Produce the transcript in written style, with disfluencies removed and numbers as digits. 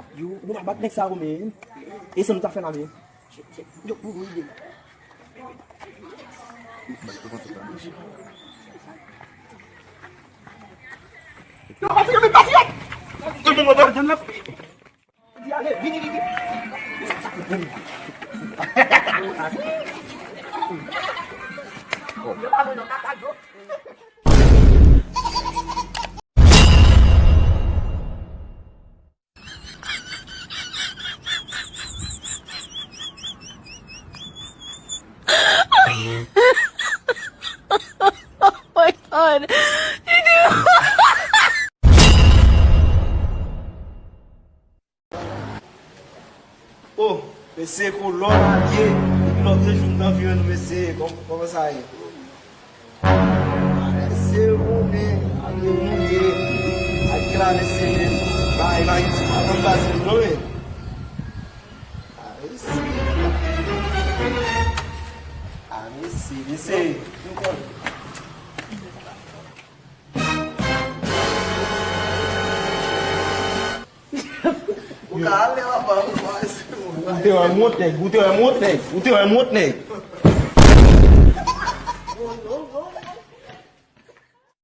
stop you. Nou mag nek sa ou men. E se nou ta fè nan men. Yo pou ou ide. Yo pati yo men pati yo. Tout le monde va la. Di ale, vini. Yo pa nou kaka yo. Oh my god. You do. Oh, mese kon lò nan ye. Depi lò de joun nan vyen nou mese. Koman sa ye? Mese ou men. Ake moun ye. Ake la mese men. Ba iti an basi nou men. Mese. O cara leva a mão, mas... Guteu é muito, nego. Guteu é muito, nego.